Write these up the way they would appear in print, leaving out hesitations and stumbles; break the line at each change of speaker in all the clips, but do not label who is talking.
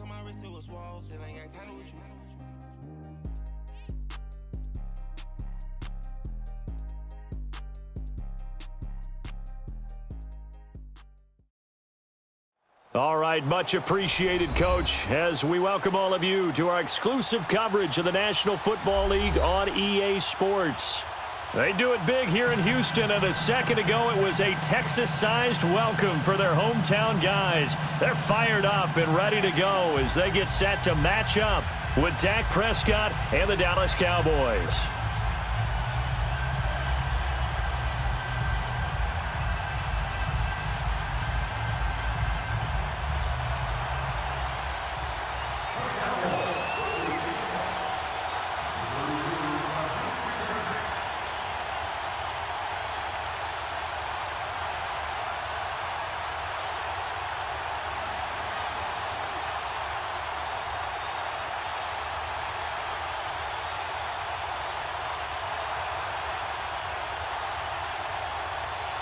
on my wrist, it was walls. Still ain't got time with you.
All right, much appreciated, Coach, as we welcome all of you to our exclusive coverage of the National Football League on EA Sports. They do it big here in Houston, and a second ago it was a Texas-sized welcome for their hometown guys. They're fired up and ready to go as they get set to match up with Dak Prescott and the Dallas Cowboys.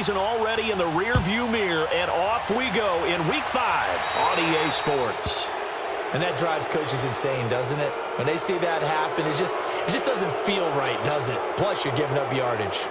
And already in the rear-view mirror, and off we go in Week 5 on EA Sports.
And that drives coaches insane, doesn't it? When they see that happen, it just doesn't feel right, does it? Plus, you're giving up yardage.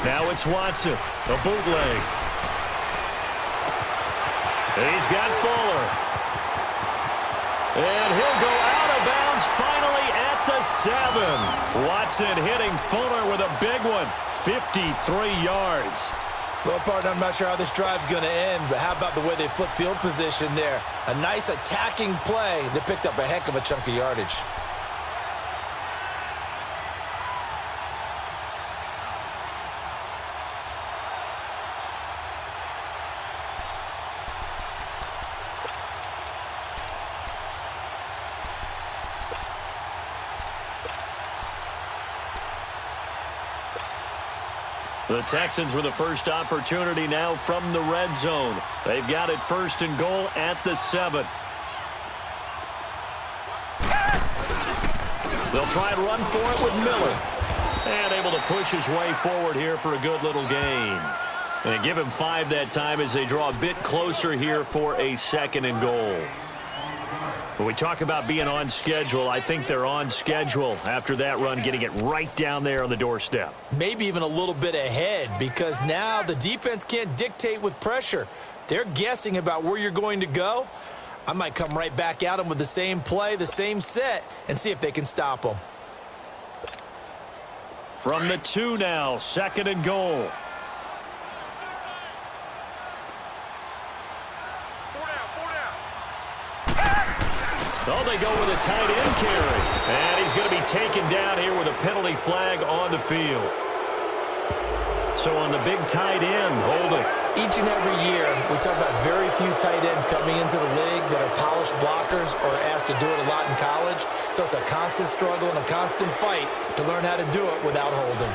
Now it's Watson, a bootleg. He's got Fuller. And he'll go out of bounds finally at the 7. Watson hitting Fuller with a big one, 53 yards.
Well, partner, I'm not sure how this drive's going to end, but how about the way they flip field position there? A nice attacking play that picked up a heck of a chunk of yardage.
The Texans with the first opportunity now from the red zone. They've got it first and goal at the 7. They'll try and run for it with Miller. And able to push his way forward here for a good little gain. And they give him 5 that time as they draw a bit closer here for a second and goal. When we talk about being on schedule, I think they're on schedule after that run, getting it right down there on the doorstep.
Maybe even a little bit ahead, because now the defense can't dictate with pressure. They're guessing about where you're going to go. I might come right back at them with the same play, the same set, and see if they can stop them.
From the 2 now, second and goal. Oh, they go with a tight end carry. And he's going to be taken down here with a penalty flag on the field. So on the big tight end, holding.
Each and every year, we talk about very few tight ends coming into the league that are polished blockers or asked to do it a lot in college. So it's a constant struggle and a constant fight to learn how to do it without holding.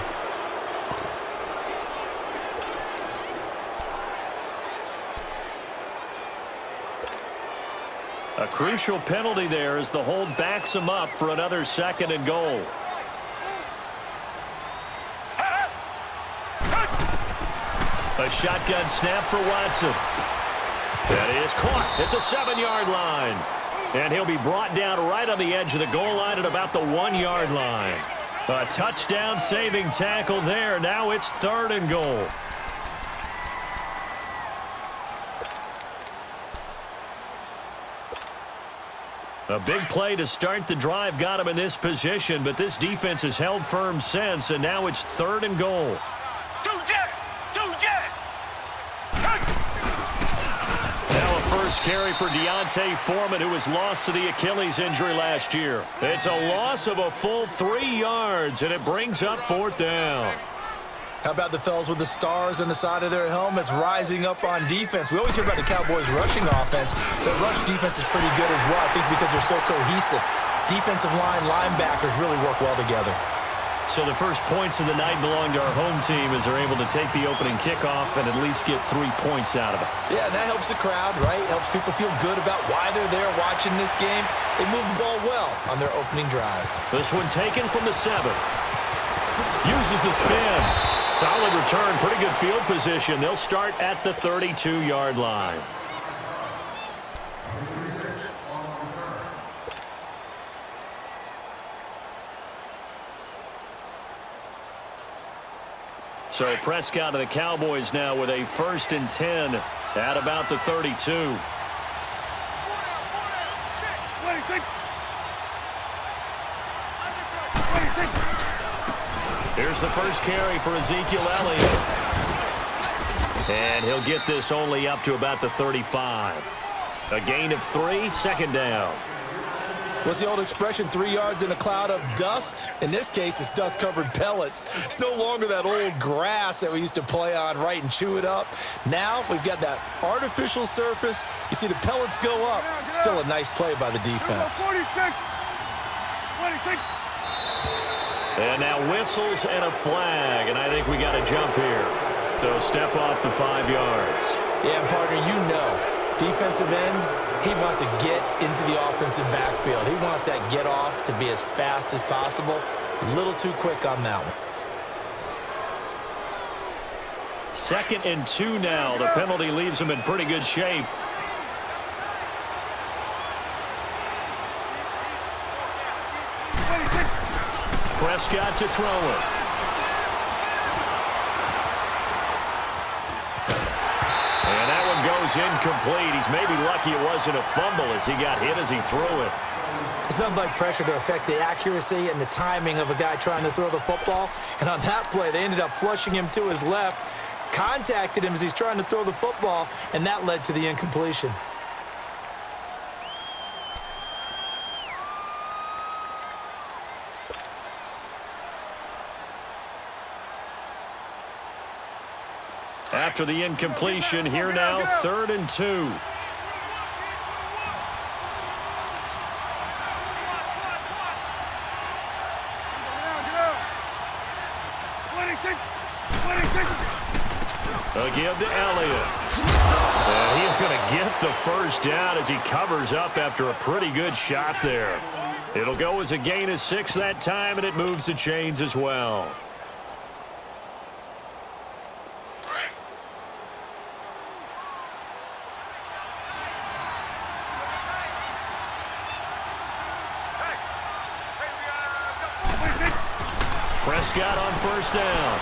A crucial penalty there as the hold backs him up for another second and goal. A shotgun snap for Watson. That is caught at the 7-yard line. And he'll be brought down right on the edge of the goal line at about the 1-yard line. A touchdown-saving tackle there. Now it's third and goal. A big play to start the drive got him in this position, but this defense has held firm since, and now it's third and goal. Now a first carry for Deontay Foreman, who was lost to the Achilles injury last year. It's a loss of a full 3 yards, and it brings up 4th down.
How about the fellas with the stars on the side of their helmets rising up on defense? We always hear about the Cowboys' rushing offense. The rush defense is pretty good as well, I think, because they're so cohesive. Defensive line, linebackers really work well together.
So the first points of the night belong to our home team as they're able to take the opening kickoff and at least get 3 points out of it.
Yeah, and that helps the crowd, right? Helps people feel good about why they're there watching this game. They move the ball well on their opening drive.
This one taken from the 7. Uses the spin. Solid return, pretty good field position. They'll start at the 32-yard line. So Prescott of the Cowboys now with a 1st and 10 at about the 32. Here's the first carry for Ezekiel Elliott. And he'll get this only up to about the 35. A gain of 3, 2nd down.
What's the old expression, 3 yards in a cloud of dust? In this case, it's dust-covered pellets. It's no longer that old grass that we used to play on, right, and chew it up. Now we've got that artificial surface. You see the pellets go up. Still a nice play by the defense.
46.
And now whistles and a flag, and I think we got a jump here. So step off the 5 yards.
Yeah, partner, you know, defensive end, he wants to get into the offensive backfield. He wants that get off to be as fast as possible. A little too quick on that one.
2nd and 2 now. The penalty leaves him in pretty good shape. Prescott to throw it. And that one goes incomplete. He's maybe lucky it wasn't a fumble as he got hit as he threw it.
It's nothing like pressure to affect the accuracy and the timing of a guy trying to throw the football. And on that play, they ended up flushing him to his left, contacted him as he's trying to throw the football, and that led to the incompletion.
After the incompletion, here now, 3rd and 2. A give to Elliott. And he is going to get the 1st down as he covers up after a pretty good shot there. It'll go as a gain of 6 that time, and it moves the chains as well. Prescott on 1st down.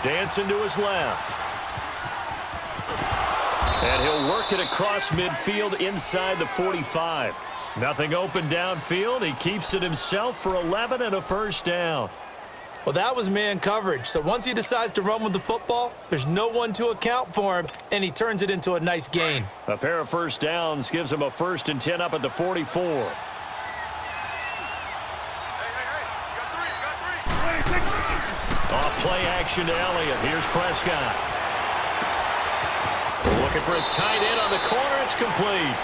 Dancing to his left. And he'll work it across midfield inside the 45. Nothing open downfield. He keeps it himself for 11 and a 1st down.
Well, that was man coverage. So once he decides to run with the football, there's no one to account for him, and he turns it into a nice gain.
A pair of 1st downs gives him a 1st and 10 up at the 44. Play action to Elliott. Here's Prescott. Looking for his tight end on the corner. It's complete.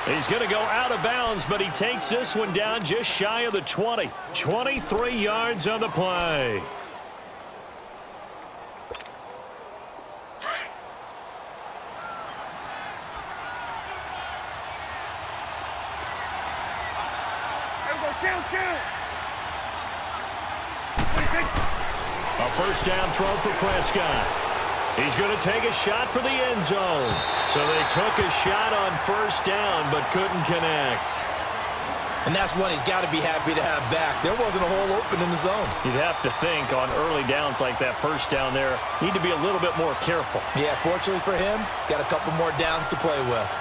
He's going to go out of bounds, but he takes this one down just shy of the 20. 23 yards on the play. A 1st down throw for Prescott. He's going to take a shot for the end zone. So they took a shot on 1st down but couldn't connect.
And that's one he's got to be happy to have back. There wasn't a hole open in the zone.
You'd have to think on early downs like that 1st down there, need to be a little bit more careful.
Yeah, fortunately for him, got a couple more downs to play with.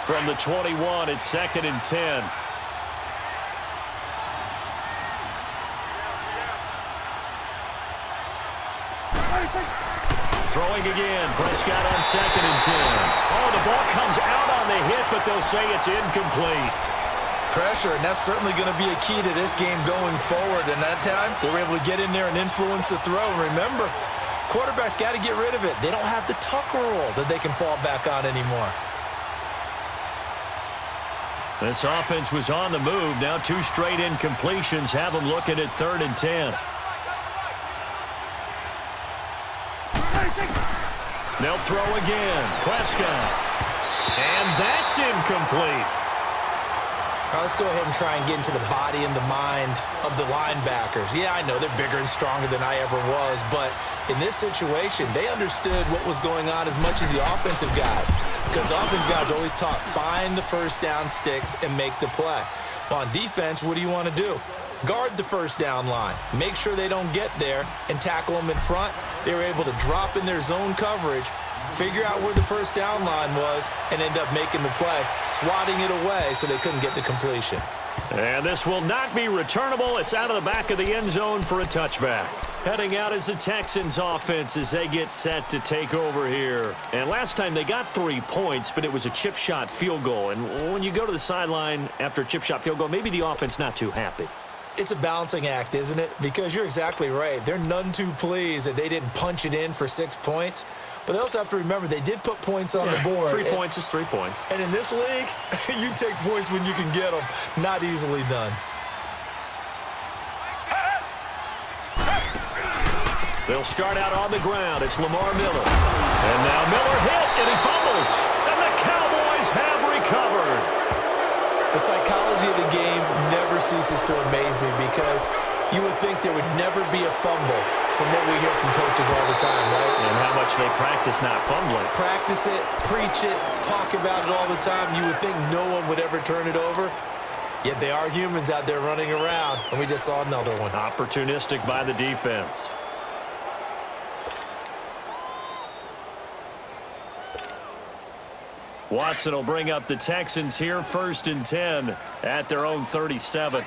From the 21, it's 2nd and 10. Throwing again. Prescott on 2nd and 10. Oh, the ball comes out on the hit, but they'll say it's incomplete.
Pressure, and that's certainly going to be a key to this game going forward. And that time, they were able to get in there and influence the throw. And remember, quarterbacks got to get rid of it. They don't have the Tucker rule that they can fall back on anymore.
This offense was on the move. Now 2 straight incompletions have them looking at 3rd and 10. They'll throw again. Prescott. And that's incomplete.
All right, let's go ahead and try and get into the body and the mind of the linebackers. Yeah, I know they're bigger and stronger than I ever was, but in this situation, they understood what was going on as much as the offensive guys, because the offensive guys are always taught, find the first down sticks and make the play. Well, on defense, what do you want to do? Guard the first down line. Make sure they don't get there and tackle them in front. They were able to drop in their zone coverage, figure out where the first down line was, and end up making the play, swatting it away so they couldn't get the completion.
And this will not be returnable. It's out of the back of the end zone for a touchback. Heading out is the Texans offense as they get set to take over here. And last time they got 3 points, but it was a chip shot field goal. And when you go to the sideline after a chip shot field goal, maybe the offense not too happy.
It's a balancing act, isn't it? Because you're exactly right. They're none too pleased that they didn't punch it in for 6 points. But they also have to remember they did put points on the board.
3 points is 3 points.
And in this league, you take points when you can get them. Not easily done.
They'll start out on the ground. It's Lamar Miller. And now Miller hit, and he fumbles. And the Cowboys have recovered.
The psychology of the game never ceases to amaze me, because you would think there would never be a fumble from what we hear from coaches all the time, right?
And how much they practice not fumbling.
Practice it, preach it, talk about it all the time. You would think no one would ever turn it over. Yet they are humans out there running around, and we just saw another one.
Opportunistic by the defense. Watson will bring up the Texans here, 1st and 10 at their own 37.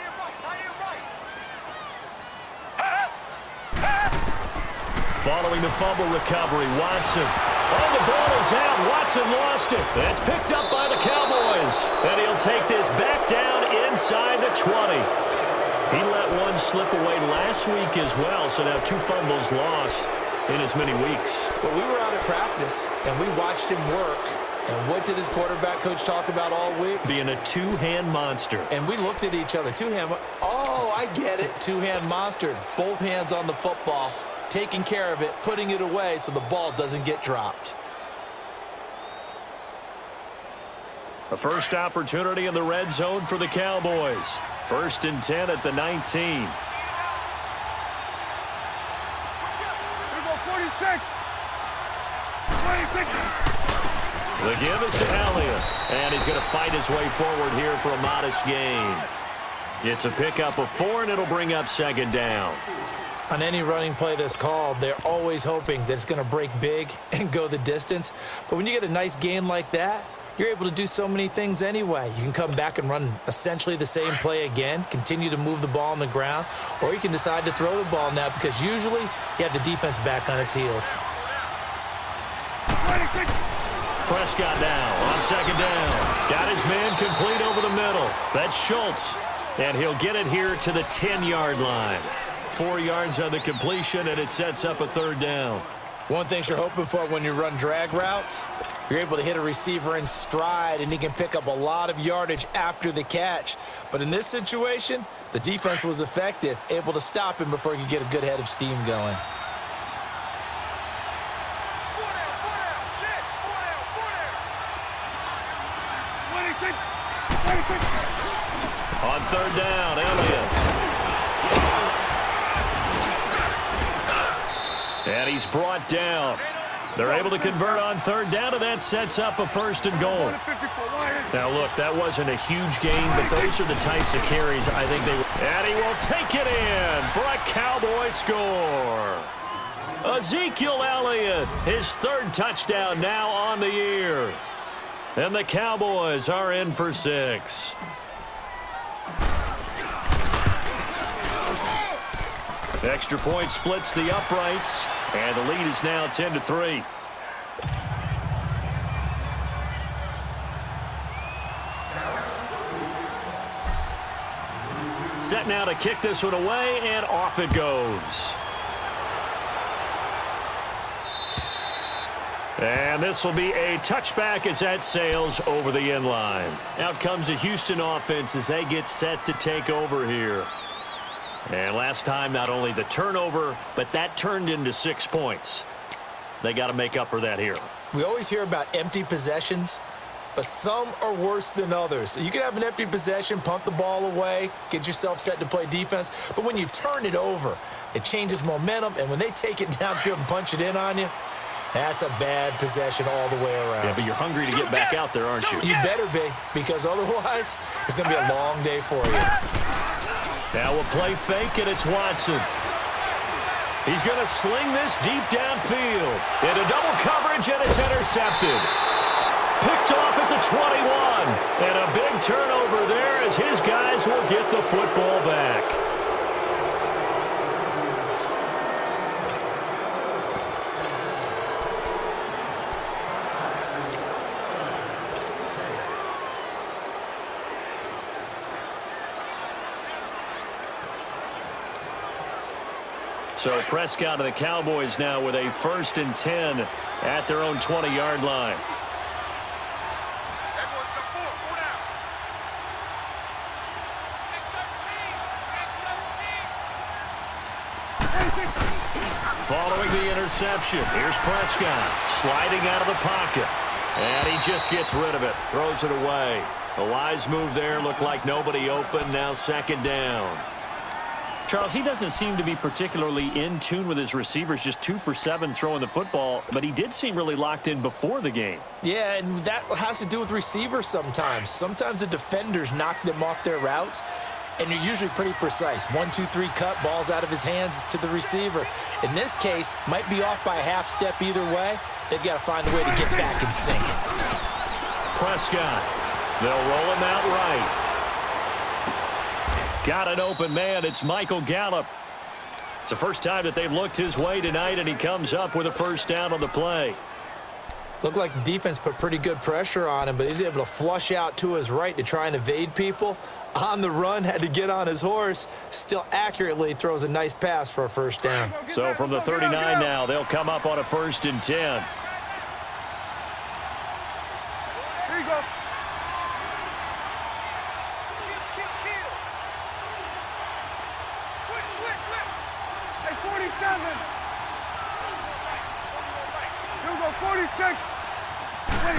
Following the fumble recovery, Watson. Oh, the ball is out. Watson lost it. That's picked up by the Cowboys. And he'll take this back down inside the 20. He let one slip away last week as well, so now 2 fumbles lost in as many weeks.
Well, we were out at practice, and we watched him work. And what did his quarterback coach talk about all week?
Being a two-hand monster.
And we looked at each other. Two-hand. Oh, I get it. Two-hand monster. Both hands on the football, taking care of it, putting it away so the ball doesn't get dropped.
A first opportunity in the red zone for the Cowboys. 1st and 10 at the 19.
Here we go, 46. 26.
The give is to Elliott, and he's going to fight his way forward here for a modest gain. It's a pickup of 4, and it'll bring up 2nd down.
On any running play that's called, they're always hoping that it's going to break big and go the distance. But when you get a nice gain like that, you're able to do so many things anyway. You can come back and run essentially the same play again, continue to move the ball on the ground, or you can decide to throw the ball now, because usually you have the defense back on its heels.
26.
Prescott now on 2nd down. Got his man complete over the middle. That's Schultz. And he'll get it here to the 10-yard line. 4 yards on the completion, and it sets up a 3rd down.
One thing you're hoping for when you run drag routes, you're able to hit a receiver in stride, and he can pick up a lot of yardage after the catch. But in this situation, the defense was effective, able to stop him before he could get a good head of steam going.
On 3rd down, Elliott. And he's brought down. They're able to convert on 3rd down, and that sets up a 1st and goal. Now, look, that wasn't a huge gain, but those are the types of carries I think they will. And he will take it in for a Cowboy score. Ezekiel Elliott, his 3rd touchdown now on the year. And the Cowboys are in for 6. Extra point splits the uprights. And the lead is now 10-3. Set now to kick this one away, and off it goes. And this will be a touchback as that sails over the end line. Out comes the Houston offense as they get set to take over here. And last time, not only the turnover, but that turned into 6 points. They got to make up for that here.
We always hear about empty possessions, but some are worse than others. You can have an empty possession, pump the ball away, get yourself set to play defense, but when you turn it over, it changes momentum, and when they take it downfield and punch it in on you, that's a bad possession all the way around.
Yeah, but you're hungry to get back out there, aren't you?
You better be, because otherwise it's going to be a long day for you.
Now we'll play fake, and it's Watson. He's going to sling this deep downfield. Into double coverage, and it's intercepted. Picked off at the 21. And a big turnover there as his guys will get the football back. So Prescott and the Cowboys now with a 1st and 10 at their own 20-yard line. Following the interception, here's Prescott sliding out of the pocket. And he just gets rid of it, throws it away. A wise move there, looked like nobody open, now 2nd down. Charles, he doesn't seem to be particularly in tune with his receivers, just 2 for 7 throwing the football, but he did seem really locked in before the game.
Yeah, and that has to do with receivers sometimes. Sometimes the defenders knock them off their routes, and you're usually pretty precise. 1, 2, 3 cut, balls out of his hands to the receiver. In this case, might be off by a half step either way. They've got to find a way to get back in sync.
Prescott, they'll roll him out right. Got an open man. It's Michael Gallup. It's the first time that they've looked his way tonight, and he comes up with a 1st down on the play.
Looked like the defense put pretty good pressure on him, but he's able to flush out to his right to try and evade people. On the run, had to get on his horse. Still accurately throws a nice pass for a 1st down.
So from the 39 now, they'll come up on a 1st and 10.
Here you go. Hey, 47. Here we go, 46.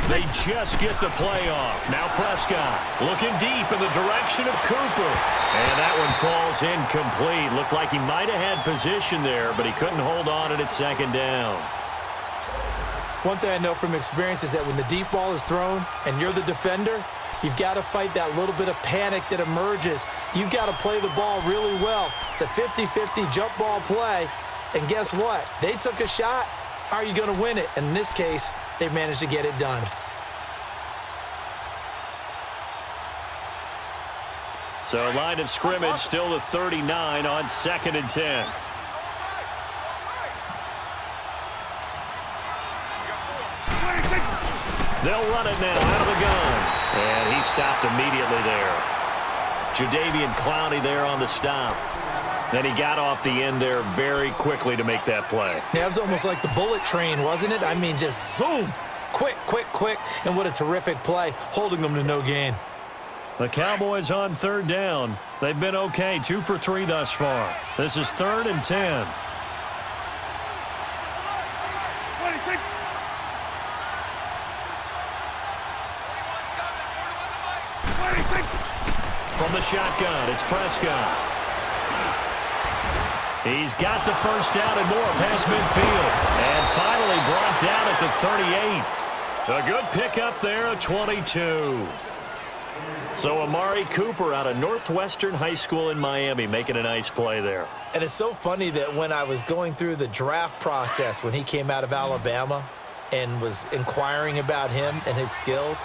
They just get the play off. Now Prescott looking deep in the direction of Cooper. And that one falls incomplete. Looked like he might have had position there, but he couldn't hold on it at 2nd down.
One thing I know from experience is that when the deep ball is thrown and you're the defender, you've got to fight that little bit of panic that emerges. You've got to play the ball really well. It's a 50-50 jump ball play. And guess what? They took a shot. How are you going to win it? And in this case, they've managed to get it done.
So line of scrimmage still the 39 on 2nd and 10. They'll run it now out of the gun. And he stopped immediately there. Jadeveon Clowney there on the stop. Then he got off the end there very quickly to make that play.
Yeah, it was almost like the bullet train, wasn't it? I mean, just zoom. Quick, quick, quick. And what a terrific play, holding them to no gain.
The Cowboys on 3rd down. They've been okay, 2 for 3 thus far. This is 3rd and 10. From the shotgun, it's Prescott. He's got the 1st down and more past midfield. And finally brought down at the 38. A good pickup there at 22. So Amari Cooper out of Northwestern High School in Miami making a nice play there.
And it's so funny that when I was going through the draft process when he came out of Alabama and was inquiring about him and his skills,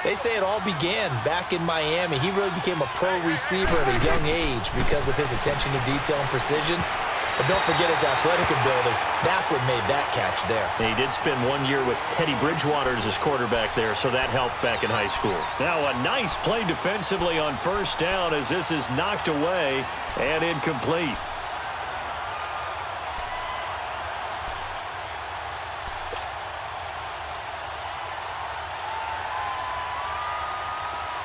They say it all began back in Miami. He really became a pro receiver at a young age because of his attention to detail and precision. But don't forget his athletic ability. That's what made that catch there.
He did spend 1 year with Teddy Bridgewater as his quarterback there, so that helped back in high school. Now a nice play defensively on first down as this is knocked away and incomplete.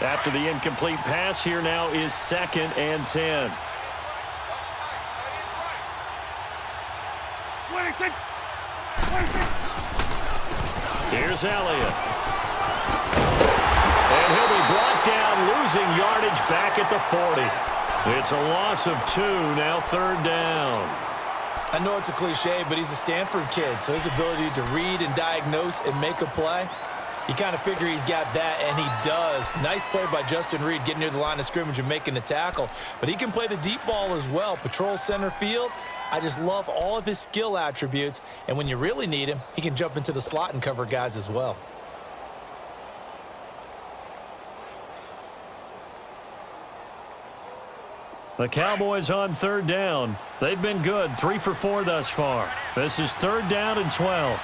After the incomplete pass, here now is 2nd and 10.
26.
Here's Elliott. And he'll be brought down, losing yardage back at the 40. It's a loss of 2, now 3rd down.
I know it's a cliche, but he's a Stanford kid, so his ability to read and diagnose and make a play, you kind of figure he's got that, and he does. Nice play by Justin Reed getting near the line of scrimmage and making the tackle. But he can play the deep ball as well. Patrol center field. I just love all of his skill attributes. And when you really need him, he can jump into the slot and cover guys as well.
The Cowboys on 3rd down. They've been good, 3 for 4 thus far. This is 3rd down and 12.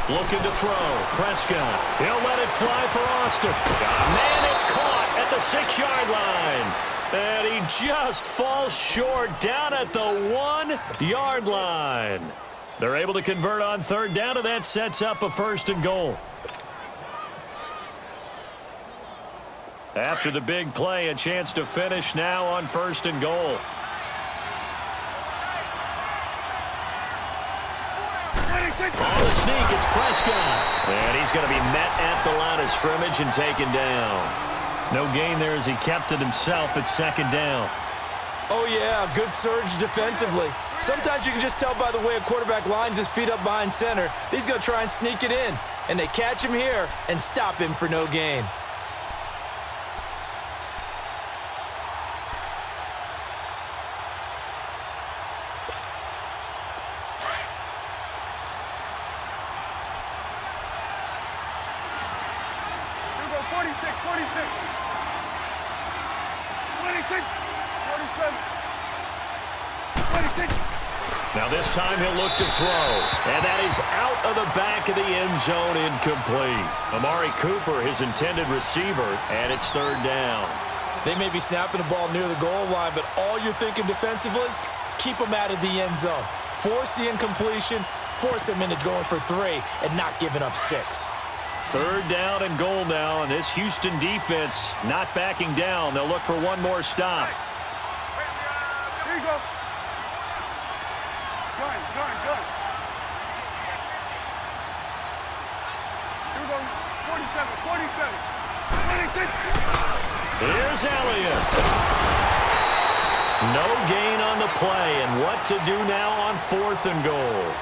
Looking to throw. Prescott. He'll let it fly for Austin. Man, it's caught at the 6-yard line. And he just falls short down at the 1-yard line. They're able to convert on 3rd down, and that sets up a 1st and goal. After the big play, a chance to finish now on 1st and goal. On the sneak, it's Prescott. And he's going to be met at the line of scrimmage and taken down. No gain there as he kept it himself at 2nd down.
Oh, yeah, good surge defensively. Sometimes you can just tell by the way a quarterback lines his feet up behind center. He's going to try and sneak it in. And they catch him here and stop him for no gain.
Now this time he'll look to throw. And that is out of the back of the end zone, incomplete. Amari Cooper, his intended receiver, and it's 3rd down.
They may be snapping the ball near the goal line, but all you're thinking defensively, keep them out of the end zone. Force the incompletion, force them into going for 3, and not giving up 6.
3rd down and goal now, and this Houston defense not backing down. They'll look for one more stop.
Here you go. Gun. Here we go. 47. 26.
Here's Elliott. No gain on the play, and what to do now on 4th and goal.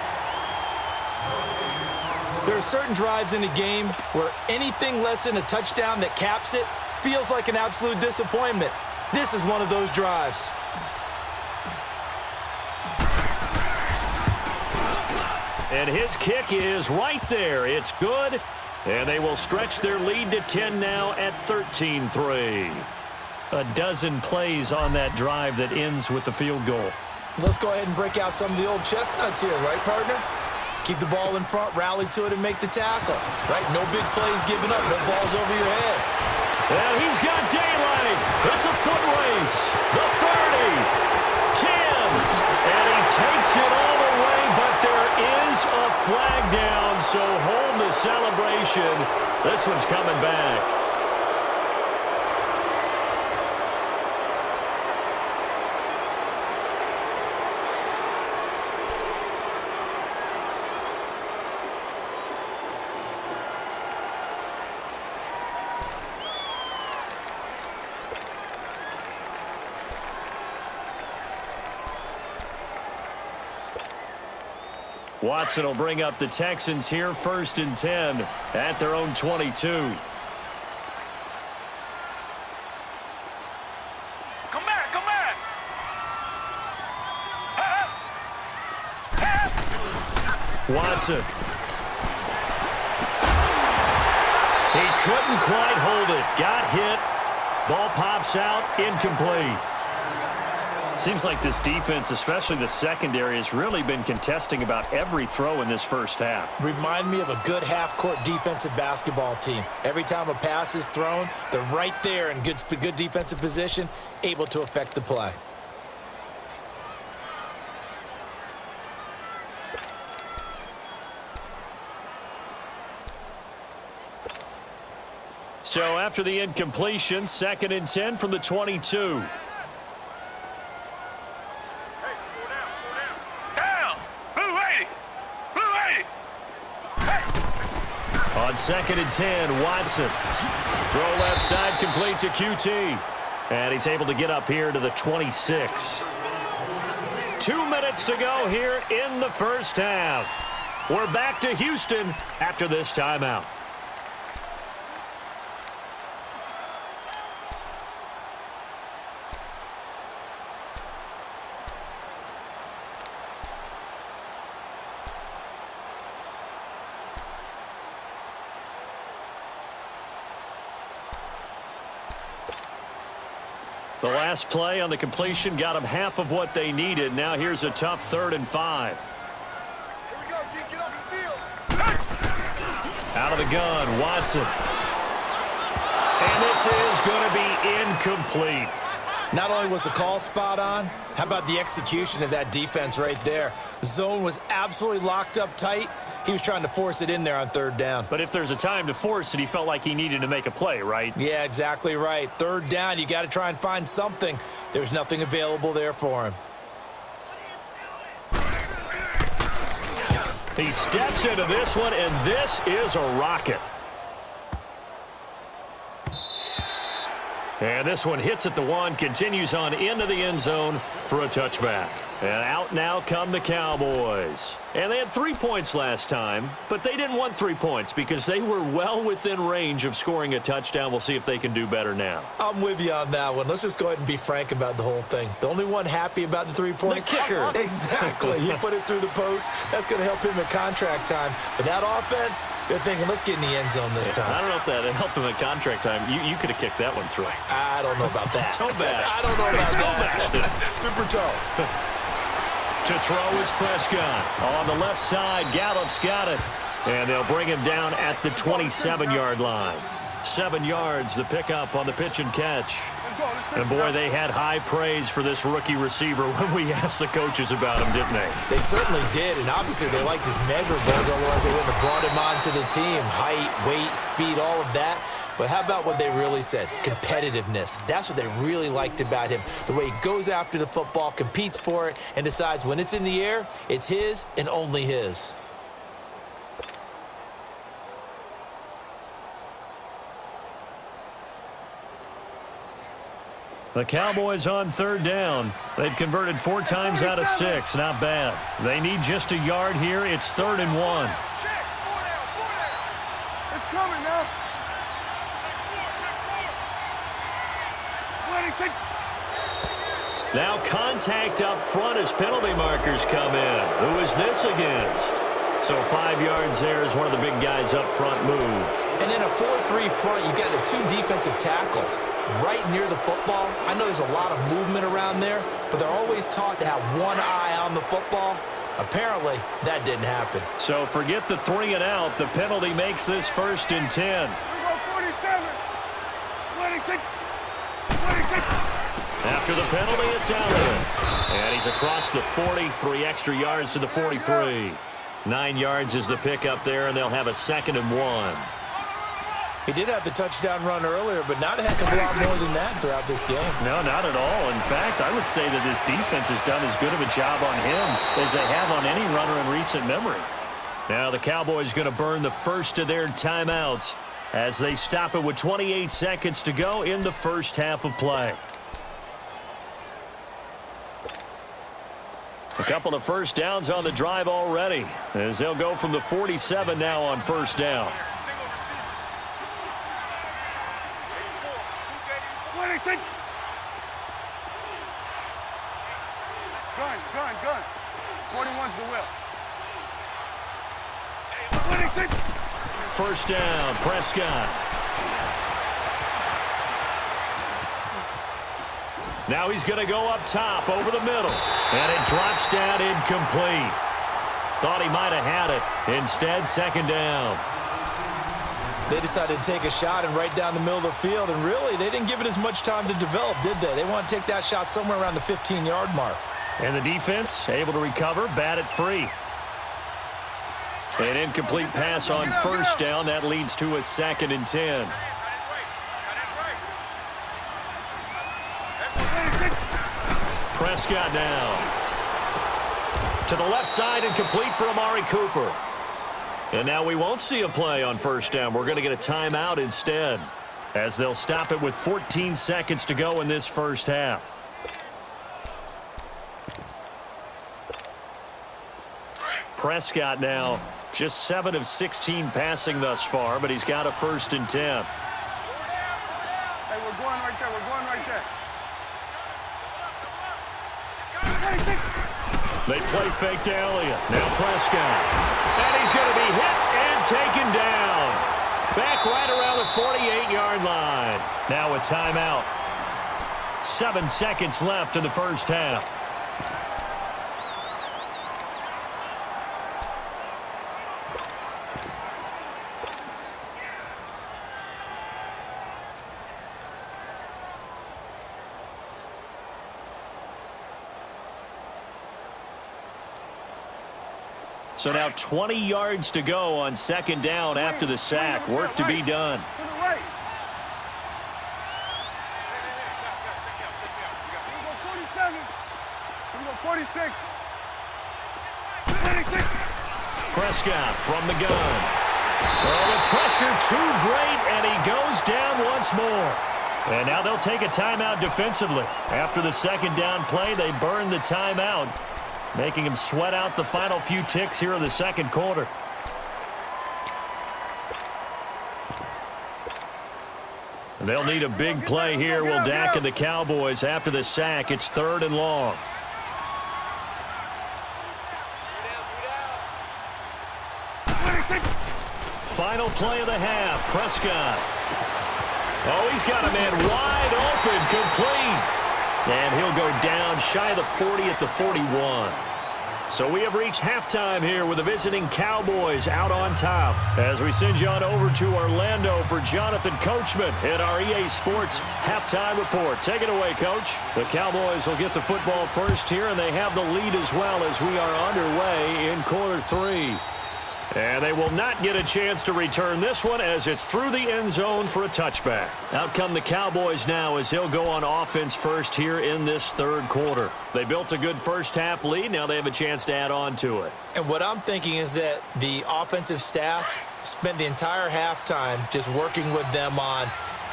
There are certain drives in a game where anything less than a touchdown that caps it feels like an absolute disappointment. This is one of those drives.
And his kick is right there. It's good. And they will stretch their lead to 10 now at 13-3. A dozen plays on that drive that ends with the field goal.
Let's go ahead and break out some of the old chestnuts here, right, partner? Keep the ball in front, rally to it, and make the tackle. Right? No big plays given up. No balls over your head.
And he's got daylight. It's a foot race. The 30. 10. And he takes it all the way, but there is a flag down, so hold the celebration. This one's coming back. Watson will bring up the Texans here, 1st and 10 at their own 22.
Come back.
Watson. He couldn't quite hold it. Got hit. Ball pops out. Incomplete. Seems like this defense, especially the secondary, has really been contesting about every throw in this first half.
Remind me of a good half-court defensive basketball team. Every time a pass is thrown, they're right there in good defensive position, able to affect the play.
So after the incompletion, 2nd and 10 from the 22. On 2nd and 10, Watson. Throw left side, complete to QT. And he's able to get up here to the 26. 2 minutes to go here in the first half. We're back to Houston after this timeout. The last play on the completion got them half of what they needed. Now here's a tough 3rd and 5.
Here we go, G. Get off the field.
Out of the gun, Watson. And this is going to be incomplete.
Not only was the call spot on, how about the execution of that defense right there? Zone was absolutely locked up tight. He was trying to force it in there on 3rd down.
But if there's a time to force it, he felt like he needed to make a play, right?
Yeah, exactly right. 3rd down, you got to try and find something. There's nothing available there for him.
He steps into this one, and this is a rocket. And this one hits at the 1, continues on into the end zone for a touchback. And out now come the Cowboys. And they had 3 points last time, but they didn't want 3 points because they were well within range of scoring a touchdown. We'll see if they can do better now.
I'm with you on that one. Let's just go ahead and be frank about the whole thing. The only one happy about the 3-point?
The kicker.
Exactly. He put it through the post. That's going to help him at contract time. But that offense, they're thinking, let's get in the end zone this time.
I don't know if that helped him at contract time. You could have kicked that one through.
I don't know about that.
Toe bash.
I don't know about that.
Toe
Super toe.
To throw is Prescott. On the left side, Gallup's got it. And they'll bring him down at the 27-yard line. 7 yards, the pickup on the pitch and catch. And, boy, they had high praise for this rookie receiver when we asked the coaches about him, didn't they?
They certainly did, and obviously they liked his measurables, otherwise they wouldn't have brought him onto the team. Height, weight, speed, all of that. But how about what they really said? Competitiveness. That's what they really liked about him. The way he goes after the football, competes for it, and decides when it's in the air, it's his and only his.
The Cowboys on 3rd down. They've converted 4 times out of 6. Not bad. They need just a yard here. It's 3rd and 1.
Check. 4 down, 4 down. It's coming now. 26.
Now contact up front as penalty markers come in. Who is this against? So 5 yards there as one of the big guys up front moved.
And in a 4-3 front, you got the 2 defensive tackles right near the football. I know there's a lot of movement around there, but they're always taught to have one eye on the football. Apparently, that didn't happen.
So forget the 3 and out. The penalty makes this 1st and 10.
Here we go, 47. 26. 26.
After the penalty, it's Allen. And he's across the 40, 3 extra yards to the 43. 9 yards is the pickup there, and they'll have a 2nd and 1.
He did have the touchdown run earlier, but not a heck of a lot more than that throughout this game.
No, not at all. In fact, I would say that this defense has done as good of a job on him as they have on any runner in recent memory. Now the Cowboys going to burn the first of their timeouts as they stop it with 28 seconds to go in the first half of play. A couple of first downs on the drive already as they'll go from the 47 now on 1st down.
26. Gun. 41's the will. 26.
First down, Prescott. Now he's going to go up top over the middle. And it drops down incomplete. Thought he might have had it. Instead, second down.
They decided to take a shot and right down the middle of the field, and really, they didn't give it as much time to develop, did they? They want to take that shot somewhere around the 15-yard mark.
And the defense able to recover, bat it free. An incomplete pass on first down. That leads to a 2nd and 10. Prescott now. To the left side and complete for Amari Cooper. And now we won't see a play on first down. We're going to get a timeout instead, as they'll stop it with 14 seconds to go in this first half. Prescott now just 7 of 16 passing thus far, but he's got a 1st and 10.
Hey, we're going right there. We're going right there.
They play fake to Elliott. Now Prescott. And he's going to be hit and taken down. Back right around the 48-yard line. Now a timeout. 7 seconds left in the first half. So now 20 yards to go on second down after the sack. Work to be done.
To the right. Here we go, 47. Here we go, 46. 26.
Prescott from the gun. Oh, the pressure too great, and he goes down once more. And now they'll take a timeout defensively. After the second down play, they burn the timeout, making him sweat out the final few ticks here in the second quarter. They'll need a big play here. Will Dak and the Cowboys after the sack. It's 3rd and long. Final play of the half. Prescott. Oh, he's got a man wide open, complete. And he'll go down shy of the 40 at the 41. So we have reached halftime here with the visiting Cowboys out on top. As we send you on over to Orlando for Jonathan Coachman in our EA Sports halftime report. Take it away, Coach. The Cowboys will get the football first here, and they have the lead as well as we are underway in quarter 3. And they will not get a chance to return this one as it's through the end zone for a touchback. Out come the Cowboys now as they'll go on offense first here in this third quarter. They built a good first half lead. Now they have a chance to add on to it.
And what I'm thinking is that the offensive staff spent the entire halftime just working with them on,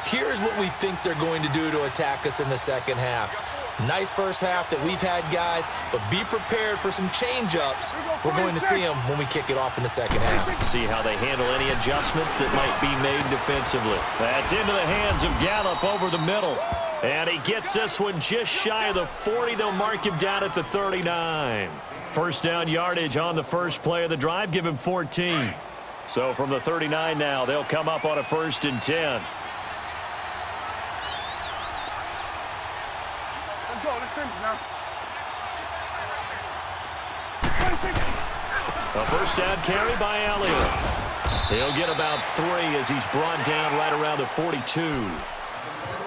here's what we think they're going to do to attack us in the second half. Nice first half that we've had, guys, but be prepared for some change-ups. We're going to see them when we kick it off in the second half.
See how they handle any adjustments that might be made defensively. That's into the hands of Gallup over the middle. And he gets this one just shy of the 40. They'll mark him down at the 39. First down yardage on the first play of the drive. Give him 14. So from the 39 now, they'll come up on a 1st and 10. A first down carry by Elliott. He'll get about 3 as he's brought down right around the 42.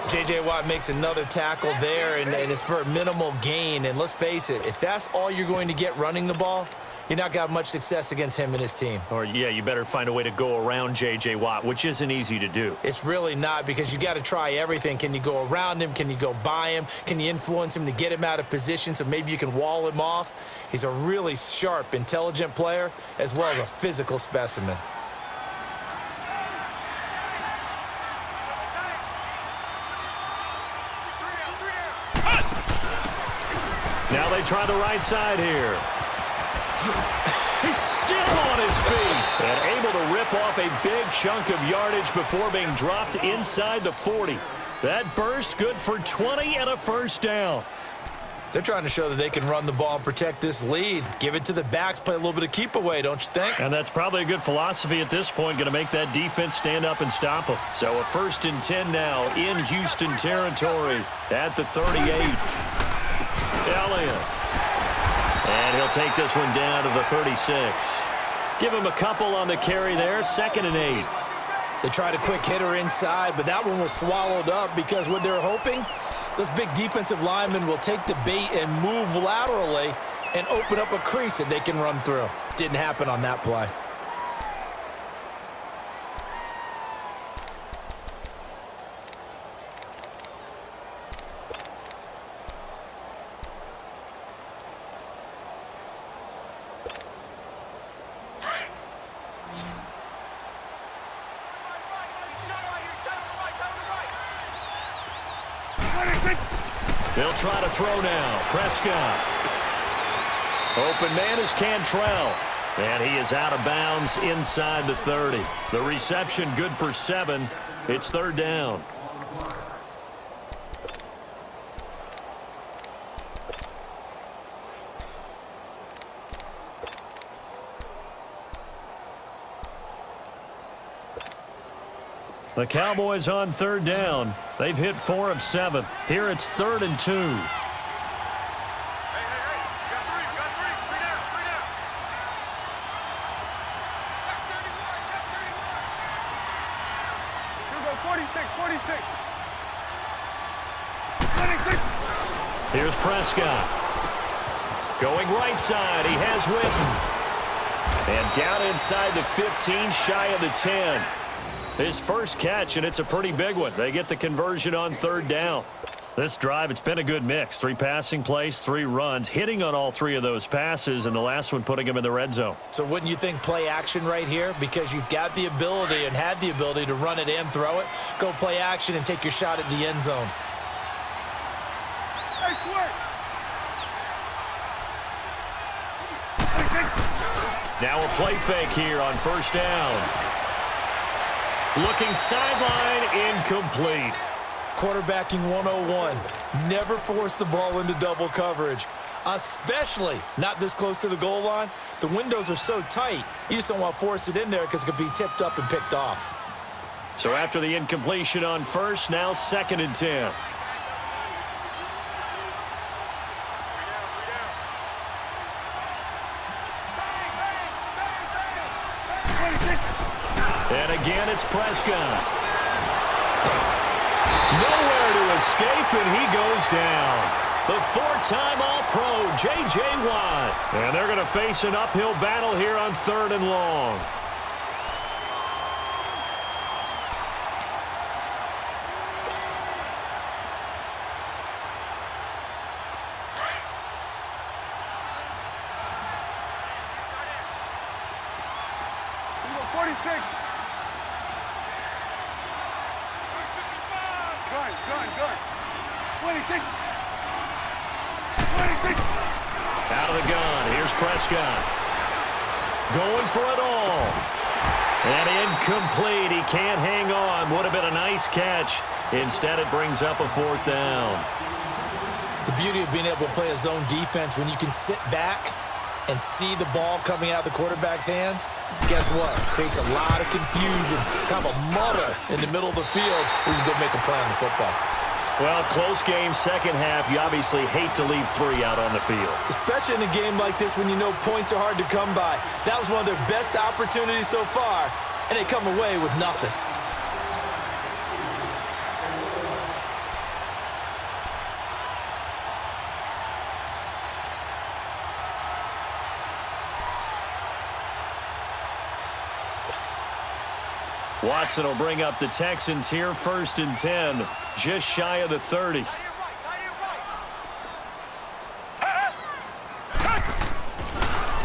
J.J. Watt makes another tackle there, and it's for a minimal gain. And let's face it, if that's all you're going to get running the ball, you're not going to have much success against him and his team.
Or, yeah, you better find a way to go around J.J. Watt, which isn't easy to do.
It's really not, because you got to try everything. Can you go around him? Can you go by him? Can you influence him to get him out of position so maybe you can wall him off? He's a really sharp, intelligent player, as well as a physical specimen.
Now they try the right side here. He's still on his feet and able to rip off a big chunk of yardage before being dropped inside the 40. That burst good for 20 and a first down.
They're trying to show that they can run the ball and protect this lead. Give it to the backs, play a little bit of keep away, don't you think?
And that's probably a good philosophy at this point, going to make that defense stand up and stop them. So a 1st and 10 now in Houston territory at the 38. Elliott. And he'll take this one down to the 36. Give him a couple on the carry there, 2nd and 8.
They tried a quick hitter inside, but that one was swallowed up because what they're hoping, those big defensive linemen will take the bait and move laterally and open up a crease that they can run through. Didn't happen on that play.
They'll try to throw now. Prescott. Open man is Cantrell. And he is out of bounds inside the 30. The reception good for 7. It's 3rd down. The Cowboys on 3rd down. They've hit 4 of 7. Here it's 3rd and 2.
Hey, you got 3. You got 3. 3 down. 3 down. Check 31. Check 31. Here we go, 46. 26.
Here's Prescott. Going right side. He has Witten. And down inside the 15, shy of the 10. His first catch, and it's a pretty big one. They get the conversion on 3rd down. This drive, it's been a good mix. 3 passing plays, 3 runs, hitting on all 3 of those passes, and the last one putting him in the red zone.
So wouldn't you think play action right here? Because you've got the ability and had the ability to run it and throw it. Go play action and take your shot at the end zone.
Hey, quick.
Now a play fake here on 1st down. Looking sideline, incomplete.
Quarterbacking 101. Never force the ball into double coverage, especially not this close to the goal line. The windows are so tight, you just don't want to force it in there because it could be tipped up and picked off.
So after the incompletion on 1st, now 2nd and 10. And again, it's Prescott. Nowhere to escape, and he goes down. The 4-time All-Pro, J.J. Watt. And they're going to face an uphill battle here on 3rd and long.
Here we go, 46. Gun. 26. 26.
Out of the gun. Here's Prescott. Going for it all. And incomplete. He can't hang on. Would have been a nice catch. Instead, it brings up a 4th down.
The beauty of being able to play a zone defense when you can sit back and see the ball coming out of the quarterback's hands, guess what? Creates a lot of confusion, kind of a muddle in the middle of the field where you can go make a play on the football.
Well, close game, 2nd half. You obviously hate to leave 3 out on the field.
Especially in a game like this when you know points are hard to come by. That was one of their best opportunities so far, and they come away with nothing.
Watson will bring up the Texans here, 1st and 10, just shy of the 30.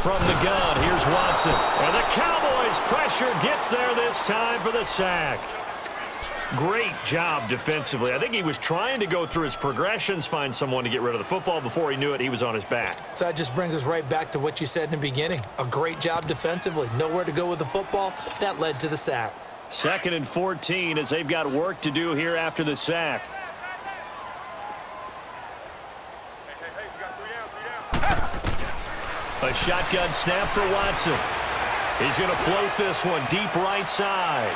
From the gun, here's Watson. And the Cowboys' pressure gets there this time for the sack. Great job defensively. I think he was trying to go through his progressions, find someone to get rid of the football. Before he knew it, he was on his back.
So that just brings us right back to what you said in the beginning. A great job defensively. Nowhere to go with the football. That led to the sack.
2nd and 14 as they've got work to do here after the sack.
Hey, we
A shotgun snap for Watson. He's going to float this one deep right side.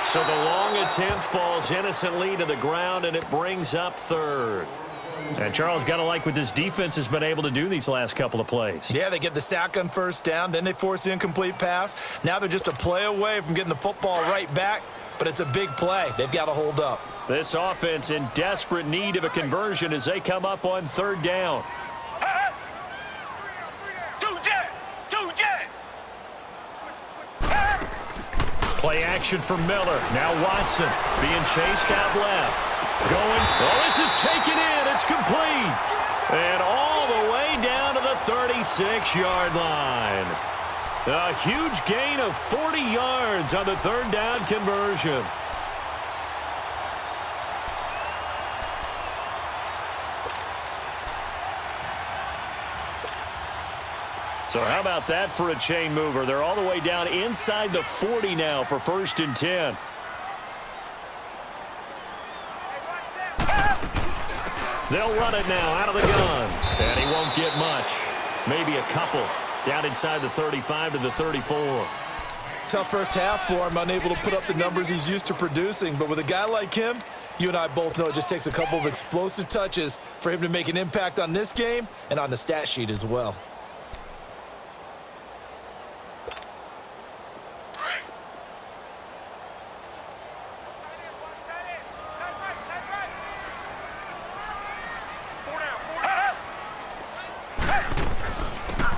So the long attempt falls innocently to the ground, and it brings up third. And Charles, got to like what this defense has been able to do these last couple of plays.
Yeah, they get the sack on first down, then they force the incomplete pass. Now they're just a play away from getting the football right back, but it's a big play. They've got to hold up.
This offense in desperate need of a conversion as they come up on third down. Play action for Miller. Now Watson being chased out left. Going. Oh, this is taken in. It's complete. And all the way down to the 36-yard line. A huge gain of 40 yards on the third down conversion. So how about that for a chain mover? They're all the way down inside the 40 now for 1st and 10. They'll run it now out of the gun. And he won't get much. Maybe a couple. Down inside the 35 to the 34.
Tough first half for him, unable to put up the numbers he's used to producing. But with a guy like him, you and I both know it just takes a couple of explosive touches for him to make an impact on this game and on the stat sheet as well.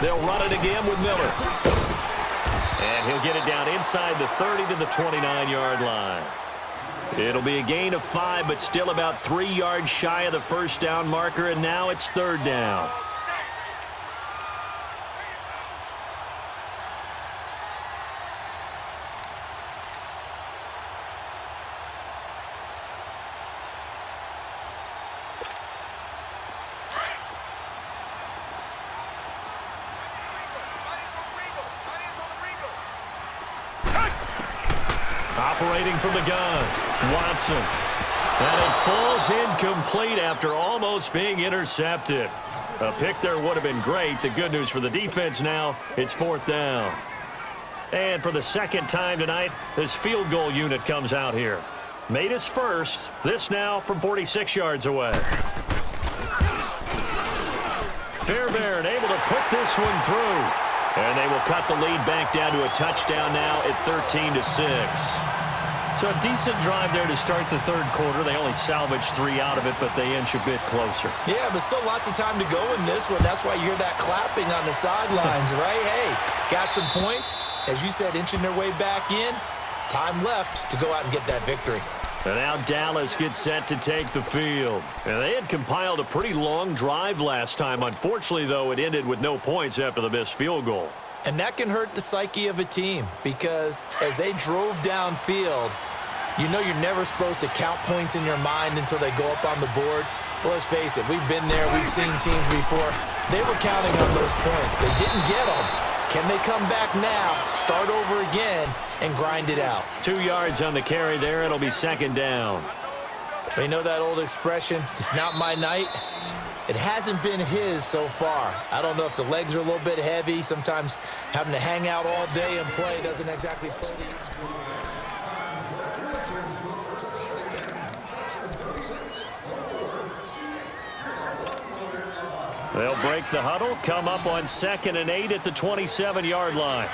They'll run it again with Miller. And he'll get it down inside the 30 to the 29-yard line. It'll be a gain of 5, but still about 3 yards shy of the first down marker, and now it's third down. Operating from the gun, Watson. And it falls incomplete after almost being intercepted. A pick there would have been great. The good news for the defense now, it's 4th down. And for the second time tonight, this field goal unit comes out here. Made his first. This now from 46 yards away. Fairbairn able to put this one through. And they will cut the lead back down to a touchdown now at 13-6. So a decent drive there to start the third quarter. They only salvaged 3 out of it, but they inch a bit closer.
Yeah, but still lots of time to go in this one. That's why you hear that clapping on the sidelines, right? Hey, got some points. As you said, inching their way back in. Time left to go out and get that victory.
And now Dallas gets set to take the field. And they had compiled a pretty long drive last time. Unfortunately, though, it ended with no points after the missed field goal.
And that can hurt the psyche of a team because as they drove downfield, you know you're never supposed to count points in your mind until they go up on the board. Well, let's face it, we've been there. We've seen teams before. They were counting on those points. They didn't get them. Can they come back now, start over again, and grind it out?
2 yards on the carry there. It'll be 2nd down.
They know that old expression, it's not my night. It hasn't been his so far. I don't know if the legs are a little bit heavy. Sometimes having to hang out all day and play doesn't exactly play to you.
They'll break the huddle, come up on 2nd and 8 at the 27-yard line.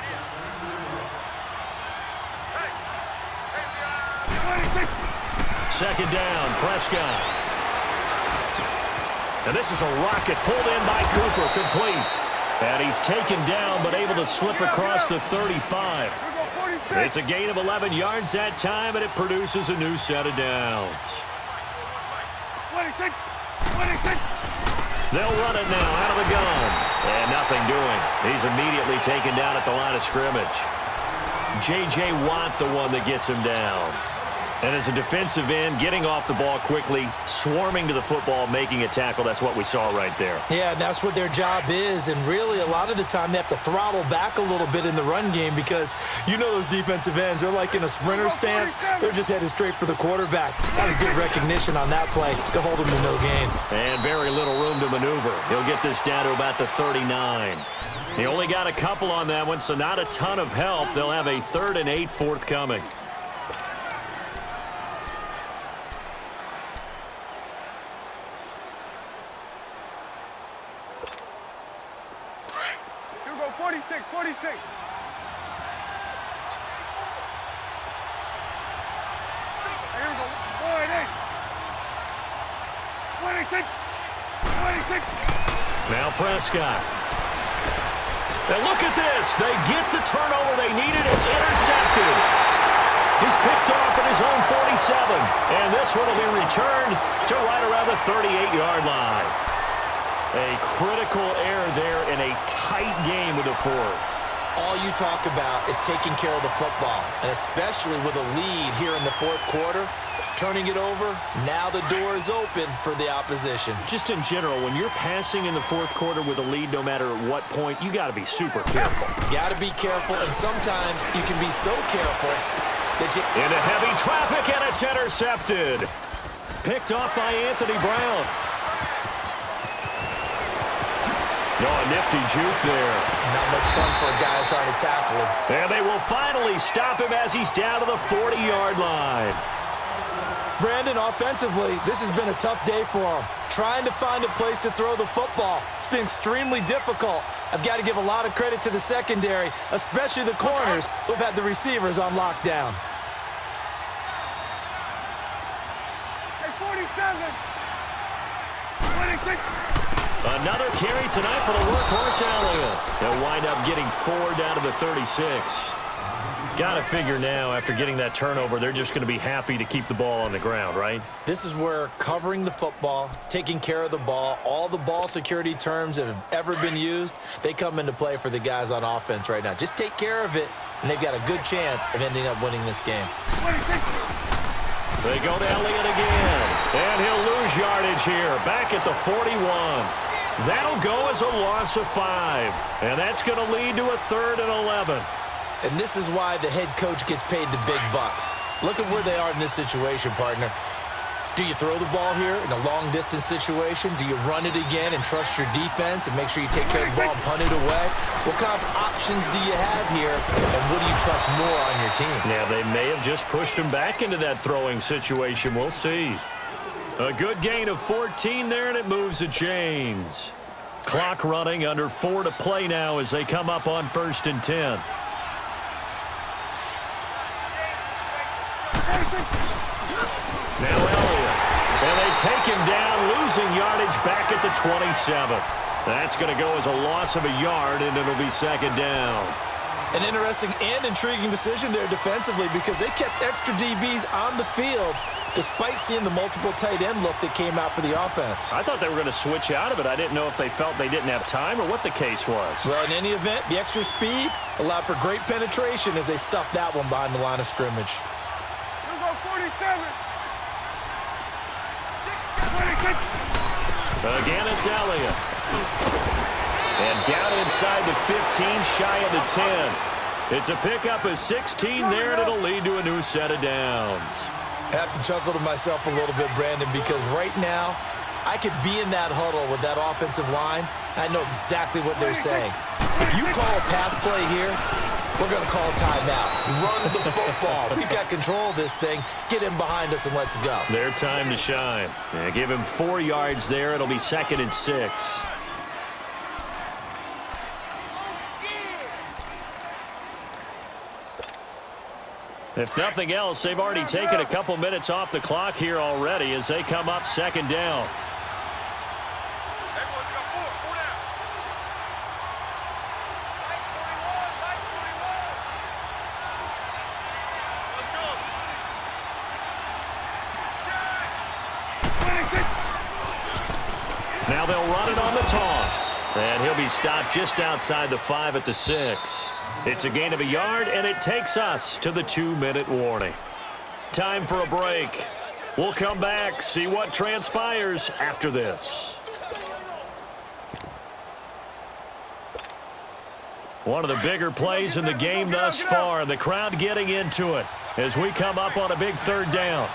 Second down, Prescott. And this is a rocket pulled in by Cooper, complete. And he's taken down but able to slip across the 35. It's a gain of 11 yards that time, and it produces a new set of downs.
26, 26.
They'll run it now out of the gun. And nothing doing. He's immediately taken down at the line of scrimmage. J.J. Watt, the one that gets him down. And as a defensive end, getting off the ball quickly, swarming to the football, making a tackle, that's what we saw right there.
Yeah, and that's what their job is. And really, a lot of the time, they have to throttle back a little bit in the run game because you know those defensive ends, they're like in a sprinter stance. They're just headed straight for the quarterback. That was good recognition on that play to hold him to no gain.
And very little room to maneuver. He'll get this down to about the 39. He only got a couple on that one, so not a ton of help. They'll have a 3rd and 8 forthcoming.
Here we go, 46, 46. Here we go, 26. 26.
Now Prescott. And look at this. They get the turnover they needed. It's intercepted. He's picked off at his own 47. And this one will be returned to right around the 38-yard line. A critical error there in a tight game with the 4th.
All you talk about is taking care of the football, and especially with a lead here in the 4th quarter, turning it over, now the door is open for the opposition.
Just in general, when you're passing in the 4th quarter with a lead, no matter at what point, you got to be super careful.
Got to be careful, and sometimes you can be so careful that you...
Into heavy traffic, and it's intercepted. Picked off by Anthony Brown. Oh, a nifty juke there.
Not much fun for a guy trying to tackle him.
And they will finally stop him as he's down to the 40-yard line.
Brandon, offensively, this has been a tough day for him. Trying to find a place to throw the football. It's been extremely difficult. I've got to give a lot of credit to the secondary, especially the corners who've had the receivers on lockdown.
Hey, 47. 26.
Another carry tonight for the workhorse Elliott. They'll wind up getting 4 down to the 36. Got to figure now, after getting that turnover, they're just going to be happy to keep the ball on the ground, right?
This is where covering the football, taking care of the ball, all the ball security terms that have ever been used, they come into play for the guys on offense right now. Just take care of it, and they've got a good chance of ending up winning this game.
26.
They go to Elliott again, and he'll lose yardage here, back at the 41. That'll go as a loss of 5, and that's going to lead to a 3rd and 11.
And this is why the head coach gets paid the big bucks. Look at where they are in this situation, partner. Do you throw the ball here in a long-distance situation? Do you run it again and trust your defense and make sure you take care of the ball and punt it away? What kind of options do you have here, and what do you trust more on your team?
Yeah, they may have just pushed him back into that throwing situation. We'll see. A good gain of 14 there, and it moves the chains. Clock running, under 4 to play now as they come up on 1st and 10. Now Elliott. And they take him down, losing yardage back at the 27. That's going to go as a loss of a yard, and it'll be 2nd down.
An interesting and intriguing decision there defensively because they kept extra DBs on the field despite seeing the multiple tight end look that came out for the offense.
I thought they were going to switch out of it. I didn't know if they felt they didn't have time or what the case was.
Well, in any event, the extra speed allowed for great penetration as they stuffed that one behind the line of scrimmage.
Here we go, 47. 26.
Again, it's Elliott. And down inside the 15, shy of the 10. It's a pickup of 16 there, and it'll lead to a new set of downs.
I have to chuckle to myself a little bit, Brandon, because right now I could be in that huddle with that offensive line. I know exactly what they're saying. If you call a pass play here, we're going to call a timeout. Run the football. We've got control of this thing. Get him behind us and let's go.
Their time to shine. Yeah, give him 4 yards there. It'll be 2nd and 6. If nothing else, they've already taken a couple minutes off the clock here already as they come up 2nd down.
Everyone, you got 4 down. Light 41, let's go.
Now they'll run it on the toss. And he'll be stopped just outside the 5 at the 6. It's a gain of a yard, and it takes us to the 2-minute warning. Time for a break. We'll come back, see what transpires after this. One of the bigger plays in the game thus far, and the crowd getting into it as we come up on a big 3rd down.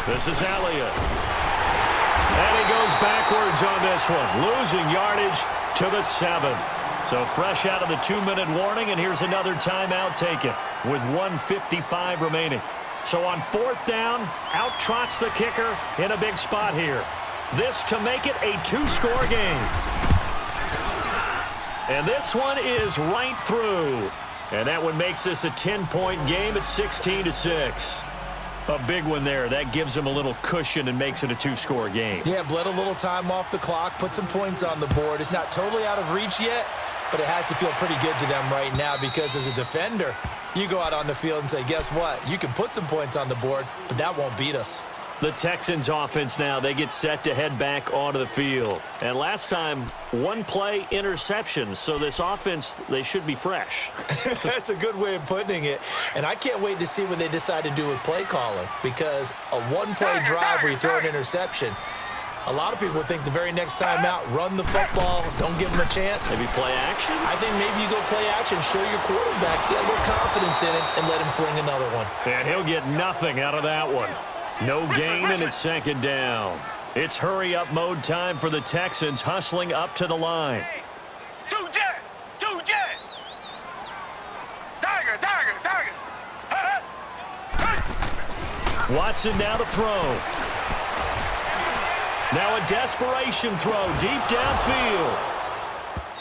This is Elliott. And he goes backwards on this one, losing yardage to the 7. So fresh out of the 2-minute warning, and here's another timeout taken with 1:55 remaining. So on 4th down, out trots the kicker in a big spot here. This to make it a 2-score game. And this one is right through. And that one makes this a 10-point game at 16-6. A big one there. That gives them a little cushion and makes it a 2-score game.
Yeah, bled a little time off the clock, put some points on the board. It's not totally out of reach yet, but it has to feel pretty good to them right now because as a defender, you go out on the field and say, guess what? You can put some points on the board, but that won't beat us.
The Texans offense now, they get set to head back onto the field. And last time, 1-play interceptions. So this offense, they should be fresh.
That's a good way of putting it. And I can't wait to see what they decide to do with play calling because a 1-play drive where you throw an interception, a lot of people think the very next time out, run the football, don't give them a chance.
Maybe play action?
I think maybe you go play action, show your quarterback, get a little confidence in it, and let him fling another one.
And he'll get nothing out of that one. No gain, and it's 2nd down. It's hurry-up mode time for the Texans, hustling up to the line.
Two jet! Tiger!
Watson now to throw. Now a desperation throw deep downfield.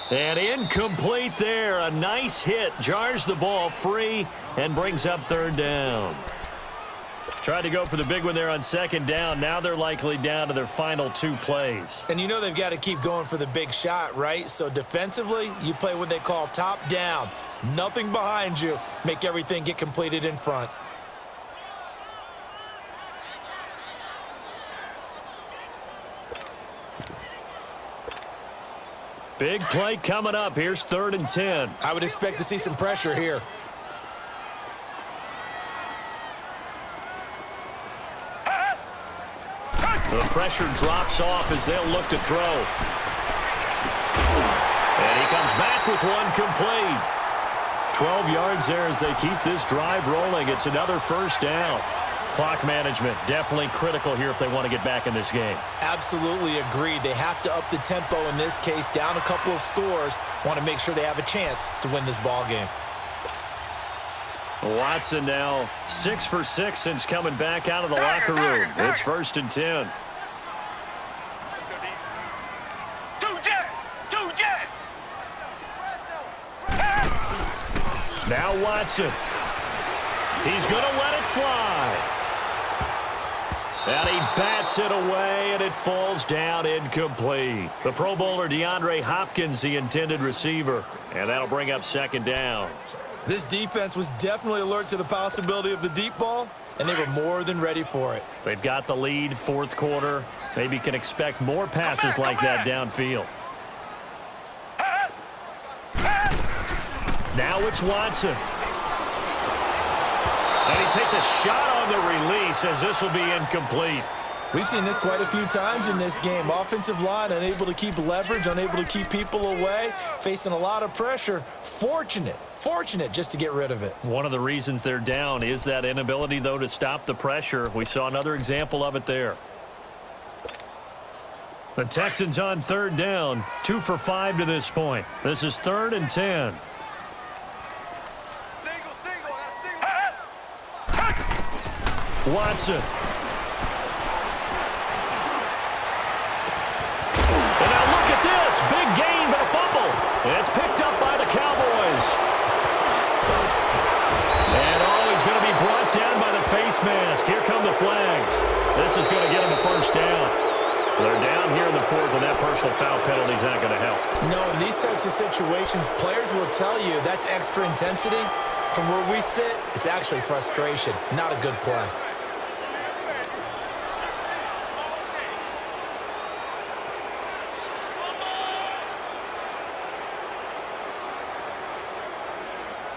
And incomplete there. A nice hit. Jars the ball free and brings up 3rd down. Tried to go for the big one there on 2nd down. Now they're likely down to their final 2 plays.
And you know they've got to keep going for the big shot, right? So defensively, you play what they call top down. Nothing behind you. Make everything get completed in front.
Big play coming up. Here's 3rd and 10.
I would expect to see some pressure here.
The pressure drops off as they'll look to throw. And he comes back with one complete. 12 yards there as they keep this drive rolling. It's another 1st down. Clock management definitely critical here if they want to get back in this game.
Absolutely agreed. They have to up the tempo in this case, down a couple of scores. Want to make sure they have a chance to win this ball game.
Watson now 6 for 6 since coming back out of the locker room. It's 1st and 10.
Two jet!
Now Watson. He's going to let it fly. And he bats it away, and it falls down incomplete. The Pro Bowler DeAndre Hopkins, the intended receiver. And that'll bring up 2nd down.
This defense was definitely alert to the possibility of the deep ball, and they were more than ready for it.
They've got the lead, 4th quarter. Maybe can expect more passes like that downfield. Now it's Watson. And he takes a shot on the release as this will be incomplete.
We've seen this quite a few times in this game. Offensive line unable to keep leverage, unable to keep people away, facing a lot of pressure. Fortunate just to get rid of it.
One of the reasons they're down is that inability, though, to stop the pressure. We saw another example of it there. The Texans on 3rd down, 2 for 5 to this point. This is 3rd and 10. Watson. And now look at this. Big gain, but a fumble. And it's picked up by the Cowboys. And he's going to be brought down by the face mask. Here come the flags. This is going to get him a 1st down. They're down here in the 4th, and that personal foul penalty is not going to help.
No, in these types of situations, players will tell you that's extra intensity. From where we sit, it's actually frustration, not a good play.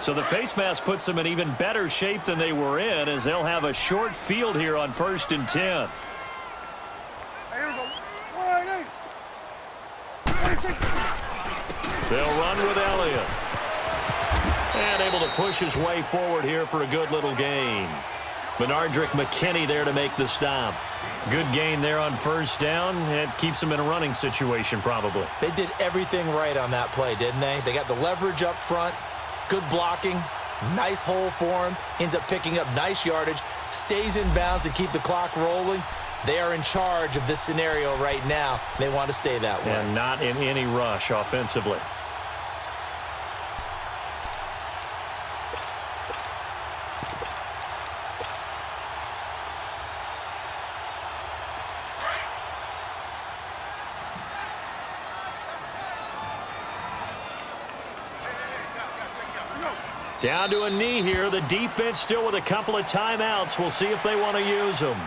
So the face mask puts them in even better shape than they were in as they'll have a short field here on 1st and 10.
Here we go. 180.
They'll run with Elliott. And able to push his way forward here for a good little gain. Benardrick McKinney there to make the stop. Good gain there on first down. It keeps them in a running situation probably.
They did everything right on that play, didn't they? They got the leverage up front, good blocking, nice hole for him, ends up picking up nice yardage, stays in bounds to keep the clock rolling. They are in charge of this scenario right now. They want to stay that way.
And not in any rush offensively. Down to a knee here. The defense still with a couple of timeouts. We'll see if they want to use them.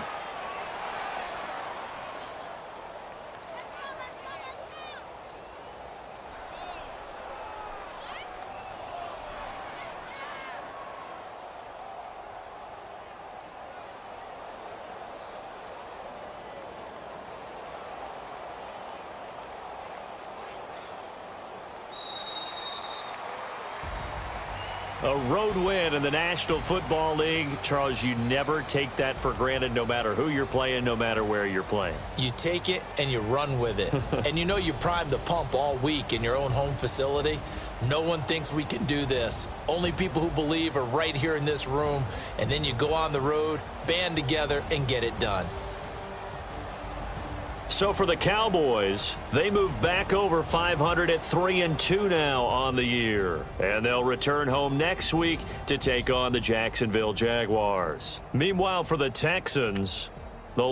A road win in the National Football League. Charles, you never take that for granted no matter who you're playing, no matter where you're playing.
You take it and you run with it. And you know you primed the pump all week in your own home facility. No one thinks we can do this. Only people who believe are right here in this room. And then you go on the road, band together, and get it done.
So for the Cowboys, they move back over 500 at 3-2 now on the year. And they'll return home next week to take on the Jacksonville Jaguars. Meanwhile, for the Texans, the